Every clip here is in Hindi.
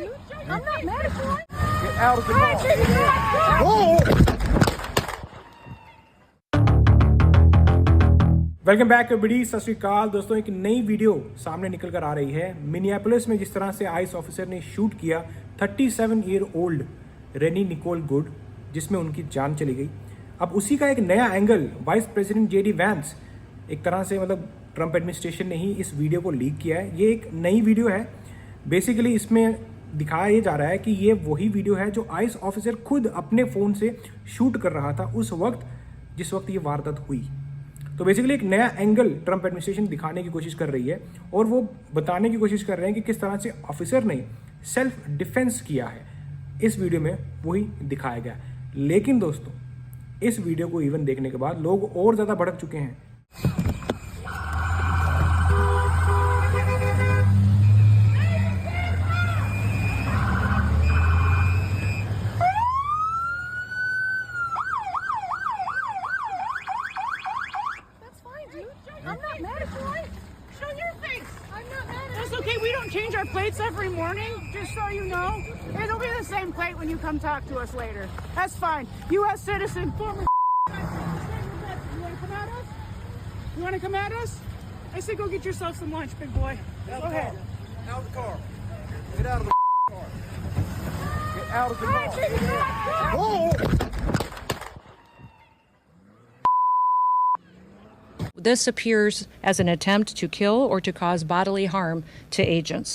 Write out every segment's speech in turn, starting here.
dude. I'm not mad at you. Get out of the car. Welcome back everybody, सत श्री अकाल दोस्तों। एक नई वीडियो सामने निकल कर आ रही है। मिनियापोलिस में जिस तरह से आइस ऑफिसर ने शूट किया 37 ईयर ओल्ड रेनी निकोल गुड, जिसमें उनकी जान चली गई। अब उसी का एक नया angle vice president JD Vance, एक तरह से मतलब ट्रंप एडमिनिस्ट्रेशन ने ही इस वीडियो को लीक किया है। ये एक नई वीडियो है। बेसिकली इसमें दिखाया ये जा रहा है कि ये वही वीडियो है जो आइस ऑफिसर खुद अपने फ़ोन से शूट कर रहा था उस वक्त जिस वक्त ये वारदात हुई। तो बेसिकली एक नया एंगल ट्रंप एडमिनिस्ट्रेशन दिखाने की कोशिश कर रही है और वो बताने की कोशिश कर रहे हैं कि किस तरह से ऑफिसर ने सेल्फ डिफेंस किया है। इस वीडियो में वही दिखाया गया। लेकिन दोस्तों, इस वीडियो को इवन देखने के बाद लोग और ज़्यादा भड़क चुके हैं। I'm not mad at you. Show your face. I'm not mad at That's okay. We don't change our plates every morning, just so you know. It'll be the same plate when you come talk to us later. That's fine. U.S. citizen, former. You want to come at us? You want to come at us? I say go get yourself some lunch, big boy. Go ahead. Out of the car. Get out of the car. Get out of the car. This appears as an attempt to kill or to cause bodily harm to agents,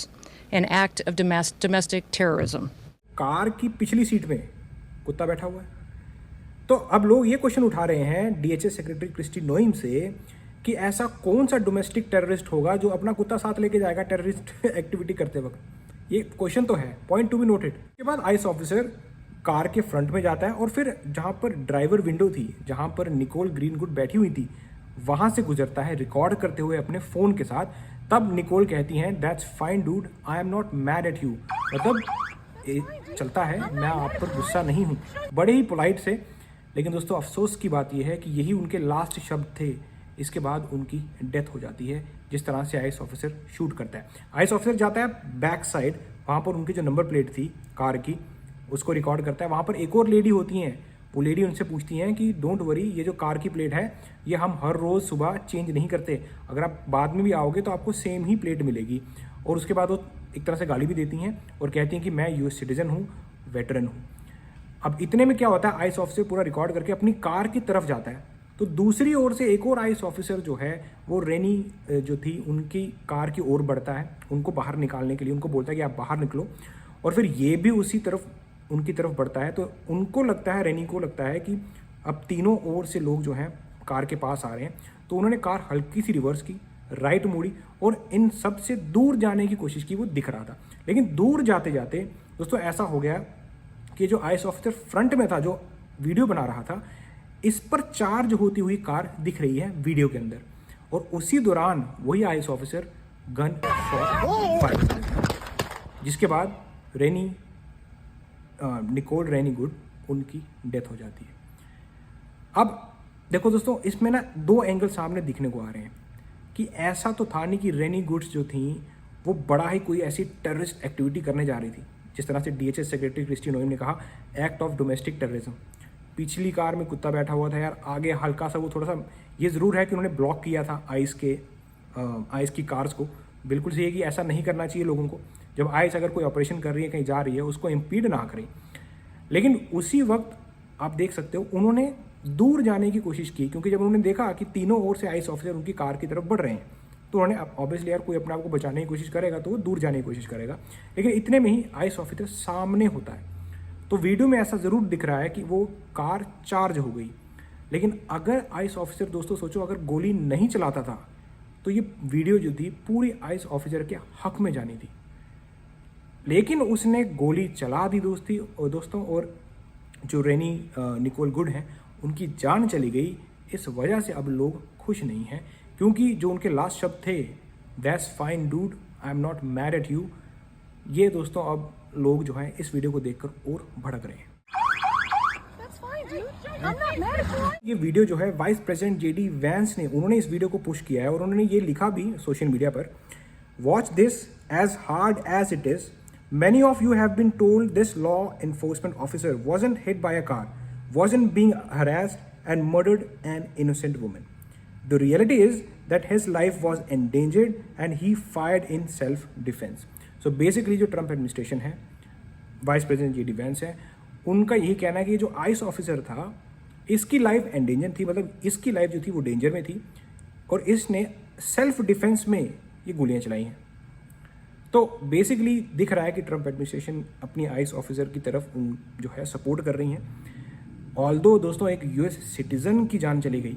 an act of domestic terrorism. Car की पिछली सीट में कुत्ता बैठा हुआ है। तो अब लोग ये क्वेश्चन उठा रहे हैं डीएचएस सेक्रेटरी क्रिस्टी नोएम से कि ऐसा कौन सा डोमेस्टिक टेररिस्ट होगा जो अपना कुत्ता साथ लेके जाएगा टेररिस्ट एक्टिविटी करते वक्त। ये क्वेश्चन तो है, पॉइंट टू बी नोटेड। उसके बाद आइस ऑफिसर कार के फ्रंट में जाता है और फिर जहाँ पर ड्राइवर विंडो थी, जहाँ पर निकोल ग्रीनवुड बैठी हुई थी, वहाँ से गुजरता है रिकॉर्ड करते हुए अपने फ़ोन के साथ। तब निकोल कहती हैं that's fine dude, I am not mad at you. मतलब चलता है, मैं आप पर गुस्सा नहीं हूँ, बड़े ही पोलाइट से। लेकिन दोस्तों, अफसोस की बात यह है कि यही उनके लास्ट शब्द थे। इसके बाद उनकी डेथ हो जाती है जिस तरह से आइस ऑफिसर शूट करता है। आइस ऑफिसर जाता है बैक साइड, वहाँ पर उनकी जो नंबर प्लेट थी कार की उसको रिकॉर्ड करता है। वहाँ पर एक और लेडी होती हैं। वो लेडी उनसे पूछती हैं कि डोंट वरी, ये जो कार की प्लेट है ये हम हर रोज़ सुबह चेंज नहीं करते, अगर आप बाद में भी आओगे तो आपको सेम ही प्लेट मिलेगी। और उसके बाद वो एक तरह से गाली भी देती हैं और कहती हैं कि मैं यूएस सिटीजन हूँ, वेटरन हूँ। अब इतने में क्या होता है, आइस ऑफिसर पूरा रिकॉर्ड करके अपनी कार की तरफ जाता है। तो दूसरी ओर से एक और आइस ऑफिसर जो है वो रेनी जो थी उनकी कार की ओर बढ़ता है, उनको बाहर निकालने के लिए उनको बोलता है कि आप बाहर निकलो। और फिर ये भी उसी तरफ उनकी तरफ बढ़ता है। तो उनको लगता है, रेनी को लगता है कि अब तीनों ओर से लोग जो हैं कार के पास आ रहे हैं। तो उन्होंने कार हल्की सी रिवर्स की, राइट मोड़ी और इन सब से दूर जाने की कोशिश की। वो दिख रहा था, लेकिन दूर जाते जाते दोस्तों ऐसा हो गया कि जो आइस ऑफिसर फ्रंट में था, जो वीडियो बना रहा था, इस पर चार्ज होती हुई कार दिख रही है वीडियो के अंदर। और उसी दौरान वही ice officer gun shot fire करता है, जिसके बाद रेनी निकोल रेनीगुड उनकी डेथ हो जाती है। अब देखो दोस्तों, इसमें ना दो एंगल सामने दिखने को आ रहे हैं कि ऐसा तो था नहीं कि रेनीगुड्स जो थी वो बड़ा ही कोई ऐसी टेररिस्ट एक्टिविटी करने जा रही थी। जिस तरह से डीएचएस सेक्रेटरी क्रिस्टी नोएम ने कहा, एक्ट ऑफ डोमेस्टिक टेररिज्म। पिछली कार में कुत्ता बैठा हुआ था यार, आगे हल्का सा वो थोड़ा सा, ये ज़रूर है कि उन्होंने ब्लॉक किया था आइस की कार्स को। बिल्कुल सही है कि ऐसा नहीं करना चाहिए लोगों को। जब आइस अगर कोई ऑपरेशन कर रही है, कहीं जा रही है, उसको इम्पीड ना करें। लेकिन उसी वक्त आप देख सकते हो उन्होंने दूर जाने की कोशिश की, क्योंकि जब उन्होंने देखा कि तीनों ओर से आइस ऑफिसर उनकी कार की तरफ बढ़ रहे हैं तो उन्होंने ऑब्वियसली यार कोई अपने आप को बचाने की कोशिश करेगा तो वो दूर जाने की कोशिश करेगा। लेकिन इतने में ही आइस ऑफिसर सामने होता है। तो वीडियो में ऐसा ज़रूर दिख रहा है कि वो कार चार्ज हो गई। लेकिन अगर आइस ऑफिसर दोस्तों सोचो, अगर गोली नहीं चलाता था तो ये वीडियो जो थी पूरी आइस ऑफिसर के हक में जानी थी। लेकिन उसने गोली चला दी दोस्तों, और जो रेनी निकोल गुड हैं उनकी जान चली गई। इस वजह से अब लोग खुश नहीं हैं, क्योंकि जो उनके लास्ट शब्द थे that's fine dude, I am not mad at you, ये दोस्तों अब लोग जो हैं इस वीडियो को देखकर और भड़क रहे हैं। ये वीडियो जो है वाइस प्रेसिडेंट जेडी वैंस ने, उन्होंने इस वीडियो को पुश किया है और उन्होंने ये लिखा भी सोशल मीडिया पर, watch this as hard as it is, Many of you have been told this law enforcement officer wasn't hit by a car, wasn't being harassed and murdered an innocent woman. The reality is that his life was endangered and he fired in self-defense. So basically जो ट्रंप एडमिनिस्ट्रेशन है, वाइस प्रेसिडेंट जी डिफेंस है, उनका यही कहना है कि जो आइस ऑफिसर था इसकी लाइफ एंडेंजर थी, मतलब इसकी लाइफ जो थी वो डेंजर में थी और इसने सेल्फ डिफेंस में ये गोलियां चलाई हैं। तो बेसिकली दिख रहा है कि ट्रंप एडमिनिस्ट्रेशन अपनी आइस ऑफिसर की तरफ जो है सपोर्ट कर रही हैं। ऑल्दो दोस्तों एक यूएस सिटीज़न की जान चली गई,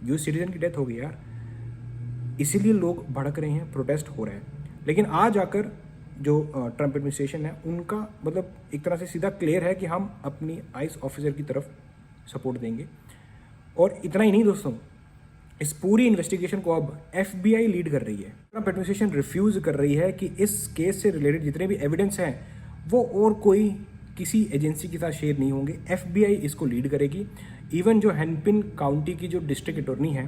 यूएस सिटीज़न की डेथ हो गई यार, इसीलिए लोग भड़क रहे हैं, प्रोटेस्ट हो रहे हैं। लेकिन आज आकर जो ट्रंप एडमिनिस्ट्रेशन है उनका मतलब एक तरह से सीधा क्लियर है कि हम अपनी आइस ऑफिसर की तरफ सपोर्ट देंगे। और इतना ही नहीं दोस्तों, इस पूरी इन्वेस्टिगेशन को अब FBI लीड कर रही है। ट्रंप एडमिनिस्ट्रेशन रिफ्यूज़ कर रही है कि इस केस से रिलेटेड जितने भी एविडेंस हैं वो और कोई किसी एजेंसी के साथ शेयर नहीं होंगे, FBI इसको लीड करेगी। इवन जो हेनपिन काउंटी की जो डिस्ट्रिक्ट अटॉर्नी है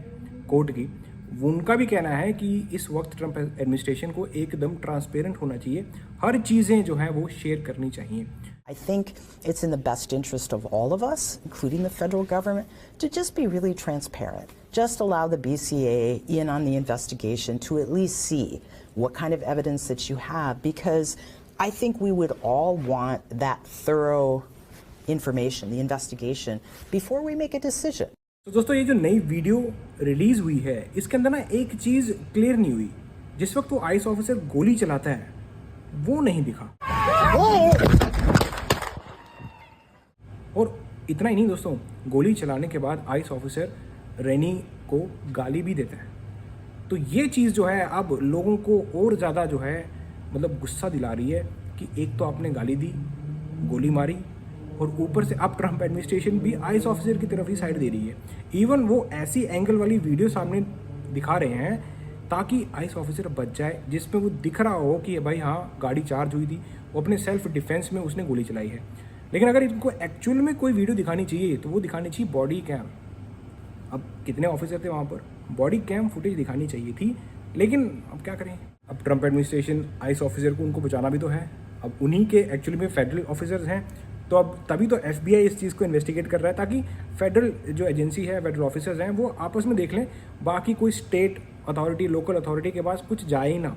कोर्ट की, वो उनका भी कहना है कि इस वक्त ट्रंप एडमिनिस्ट्रेशन को एकदम ट्रांसपेरेंट होना चाहिए, हर चीज़ें जो हैं वो शेयर करनी चाहिए। I think it's in the best interest of all of us, including the federal government, to just be really transparent. Just allow the BCA in on the investigation to at least see what kind of evidence that you have, because I think we would all want that thorough information, the investigation, before we make a decision. तो दोस्तों ये जो नई वीडियो रिलीज हुई है इसके अंदर ना एक चीज़ क्लियर नहीं हुई, जिस वक्त वो आइस ऑफिसर गोली चलाता है वो नहीं दिखा। और इतना ही नहीं दोस्तों, गोली चलाने के बाद आइस ऑफिसर रेनी को गाली भी देता है। तो ये चीज़ जो है अब लोगों को और ज़्यादा जो है मतलब गुस्सा दिला रही है कि एक तो आपने गाली दी, गोली मारी, और ऊपर से अब ट्रंप एडमिनिस्ट्रेशन भी आइस ऑफिसर की तरफ ही साइड दे रही है। इवन वो ऐसी एंगल वाली वीडियो सामने दिखा रहे हैं ताकि आइस ऑफिसर बच जाए, जिसमें वो दिख रहा हो कि भाई हाँ गाड़ी चार्ज हुई थी, वो अपने सेल्फ डिफेंस में उसने गोली चलाई है। लेकिन अगर इनको एक्चुअल में कोई वीडियो दिखानी चाहिए तो वो दिखानी चाहिए बॉडी कैम। अब कितने ऑफिसर थे वहाँ पर, बॉडी कैम फुटेज दिखानी चाहिए थी, लेकिन अब क्या करें। अब ट्रंप एडमिनिस्ट्रेशन आइस ऑफिसर को उनको बचाना भी तो है, अब उन्हीं के एक्चुअली में फेडरल ऑफिसर्स हैं, तो अब तभी तो FBI इस चीज़ को इन्वेस्टिगेट कर रहा है ताकि फेडरल जो एजेंसी है, फेडरल ऑफिसर्स हैं, वो आपस में देख लें, बाकी कोई स्टेट अथॉरिटी, लोकल अथॉरिटी के पास कुछ जाए ही ना।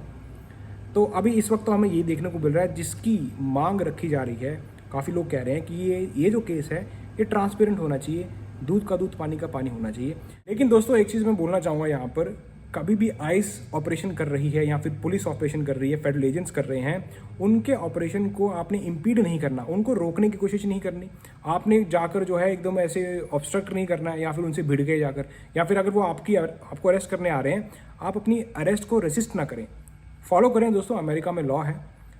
तो अभी इस वक्त तो हमें ये देखने को मिल रहा है जिसकी मांग रखी जा रही है। काफ़ी लोग कह रहे हैं कि ये जो केस है ये ट्रांसपेरेंट होना चाहिए, दूध का दूध पानी का पानी होना चाहिए। लेकिन दोस्तों एक चीज़ मैं बोलना चाहूँगा यहाँ पर, कभी भी आइस ऑपरेशन कर रही है या फिर पुलिस ऑपरेशन कर रही है, फेडरल एजेंट्स कर रहे हैं, उनके ऑपरेशन को आपने इम्पीड नहीं करना, उनको रोकने की कोशिश नहीं करनी। आपने जाकर जो है एकदम ऐसे ऑब्स्ट्रक्ट नहीं करना है या फिर उनसे भिड़ गए जाकर, या फिर अगर वो आपको अरेस्ट करने आ रहे हैं, आप अपनी अरेस्ट को रेसिस्ट ना करें, फॉलो करें। दोस्तों अमेरिका में लॉ है,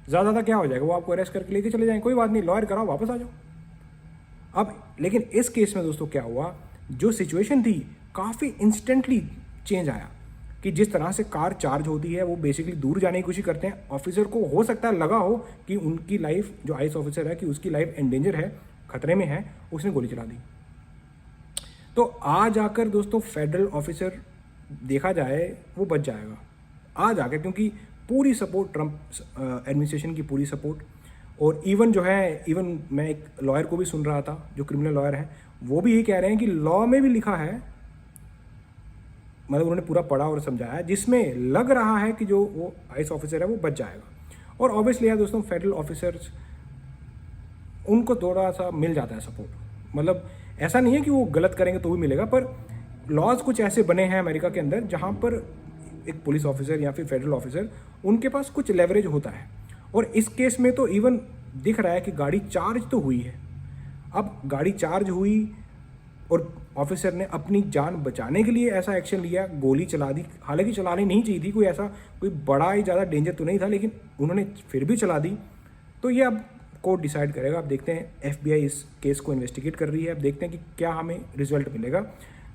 ज़्यादा क्या हो जाएगा, वो आपको अरेस्ट करके लेके चले जाएं, कोई बात नहीं, लॉयर कराओ, वापस आ जाओ। अब लेकिन इस केस में दोस्तों क्या हुआ, जो सिचुएशन थी काफ़ी इंस्टेंटली चेंज आया कि जिस तरह से कार चार्ज होती है वो बेसिकली दूर जाने की कोशिश करते हैं। ऑफिसर को हो सकता है लगा हो कि उनकी लाइफ, जो आइस ऑफिसर है, कि उसकी लाइफ एंडेंजर है, खतरे में है, उसने गोली चला दी। तो आज आकर दोस्तों फेडरल ऑफिसर देखा जाए वो बच जाएगा आज आकर, क्योंकि पूरी सपोर्ट ट्रंप एडमिनिस्ट्रेशन की पूरी सपोर्ट। और इवन जो है, इवन मैं एक लॉयर को भी सुन रहा था जो क्रिमिनल लॉयर है, वो भी यही कह रहे हैं कि लॉ में भी लिखा है, मतलब उन्होंने पूरा पढ़ा और समझाया, जिसमें लग रहा है कि जो वो आइस ऑफिसर है वो बच जाएगा। और ऑब्वियसली यार दोस्तों फेडरल ऑफिसर्स, उनको थोड़ा सा मिल जाता है सपोर्ट, मतलब ऐसा नहीं है कि वो गलत करेंगे तो भी मिलेगा, पर लॉज कुछ ऐसे बने हैं अमेरिका के अंदर जहाँ पर एक पुलिस ऑफिसर या फिर फेडरल ऑफिसर, उनके पास कुछ लेवरेज होता है। और इस केस में तो इवन दिख रहा है कि गाड़ी चार्ज तो हुई है। अब गाड़ी चार्ज हुई और ऑफिसर ने अपनी जान बचाने के लिए ऐसा एक्शन लिया, गोली चला दी। हालांकि चलानी नहीं चाहिए थी, कोई बड़ा ही ज़्यादा डेंजर तो नहीं था, लेकिन उन्होंने फिर भी चला दी। तो ये अब कोर्ट डिसाइड करेगा। अब देखते हैं, FBI इस केस को इन्वेस्टिगेट कर रही है, अब देखते हैं कि क्या हमें रिजल्ट मिलेगा।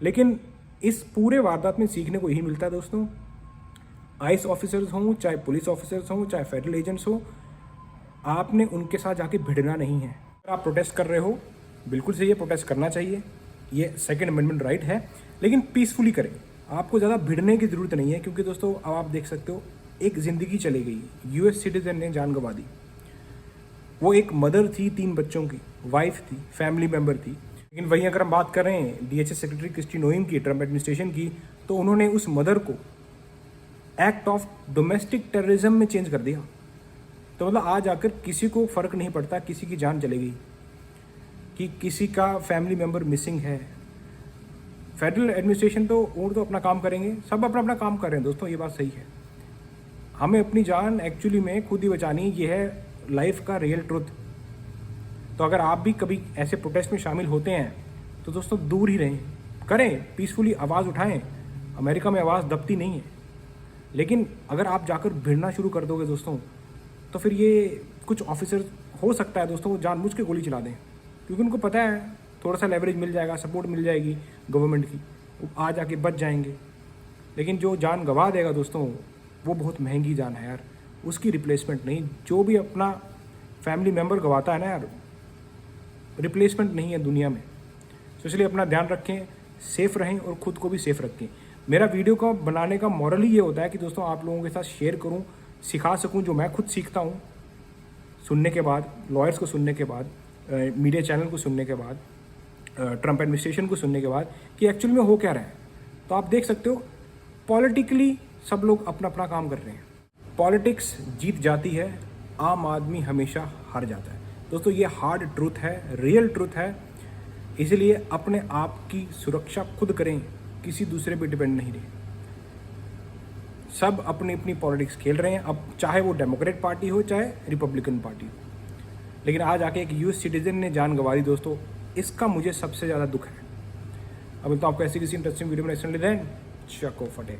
लेकिन इस पूरे वारदात में सीखने को यही मिलता है दोस्तों, आइस ऑफिसर्स हों, चाहे पुलिस ऑफिसर्स हों, चाहे फेडरल एजेंट्स हों, आपने उनके साथ जाके भिड़ना नहीं है। अगर आप प्रोटेस्ट कर रहे हो, बिल्कुल सही है, प्रोटेस्ट करना चाहिए, ये सेकंड अमेंडमेंट राइट है, लेकिन पीसफुली करें। आपको ज़्यादा भिड़ने की ज़रूरत नहीं है, क्योंकि दोस्तों अब आप देख सकते हो एक ज़िंदगी चली गई, यूएस सिटीजन ने जान गंवा दी। वो एक मदर थी 3 बच्चों की, वाइफ थी, फैमिली मेम्बर थी। लेकिन वहीं अगर हम बात करें डीएचएस सेक्रेटरी क्रिस्टी नोएम की, ट्रम्प एडमिनिस्ट्रेशन की, तो उन्होंने उस मदर को एक्ट ऑफ डोमेस्टिक टेररिज्म में चेंज कर दिया। तो मतलब आज आकर किसी को फ़र्क नहीं पड़ता किसी की जान चली गई, कि किसी का फैमिली मेम्बर मिसिंग है। फेडरल एडमिनिस्ट्रेशन तो और तो अपना काम करेंगे, सब अपना अपना काम कर रहे हैं दोस्तों, ये बात सही है। हमें अपनी जान एक्चुअली में खुद ही बचानी, ये है लाइफ का रियल ट्रुथ। तो अगर आप भी कभी ऐसे प्रोटेस्ट में शामिल होते हैं तो दोस्तों दूर ही रहें, करें, पीसफुली आवाज़ उठाएं। अमेरिका में आवाज़ दबती नहीं है, लेकिन अगर आप जाकर भिड़ना शुरू कर दोगे दोस्तों, तो फिर ये कुछ ऑफिसर हो सकता है दोस्तों वो जानबूझ के गोली चला दें, क्योंकि उनको पता है थोड़ा सा लेवरेज मिल जाएगा, सपोर्ट मिल जाएगी गवर्नमेंट की, वो आ जाके बच जाएंगे। लेकिन जो जान गंवा देगा दोस्तों, वो बहुत महंगी जान है यार, उसकी रिप्लेसमेंट नहीं। जो भी अपना फैमिली मेम्बर गंवाता है ना यार, रिप्लेसमेंट नहीं है दुनिया में। तो इसलिए अपना ध्यान रखें, सेफ़ रहें और ख़ुद को भी सेफ़ रखें। मेरा वीडियो का बनाने का मॉरल ही ये होता है कि दोस्तों आप लोगों के साथ शेयर करूं, सिखा सकूं जो मैं खुद सीखता हूं सुनने के बाद, लॉयर्स को सुनने के बाद, मीडिया चैनल को सुनने के बाद, ट्रम्प एडमिनिस्ट्रेशन को सुनने के बाद, कि एक्चुअल में हो क्या रहा है। तो आप देख सकते हो पॉलिटिकली सब लोग अपना अपना काम कर रहे हैं। पॉलिटिक्स जीत जाती है, आम आदमी हमेशा हार जाता है दोस्तों। ये हार्ड ट्रूथ है, रियल ट्रूथ है। इसलिए अपने आप की सुरक्षा खुद करें, किसी दूसरे पे डिपेंड नहीं रहे। सब अपनी अपनी पॉलिटिक्स खेल रहे हैं, अब चाहे वो डेमोक्रेट पार्टी हो चाहे रिपब्लिकन पार्टी हो। लेकिन आज आके एक यूएस सिटीजन ने जान गंवा दी दोस्तों, इसका मुझे सबसे ज़्यादा दुख है। अब तो आपको ऐसी किसी इंटरेस्टिंग वीडियो में चको फटे।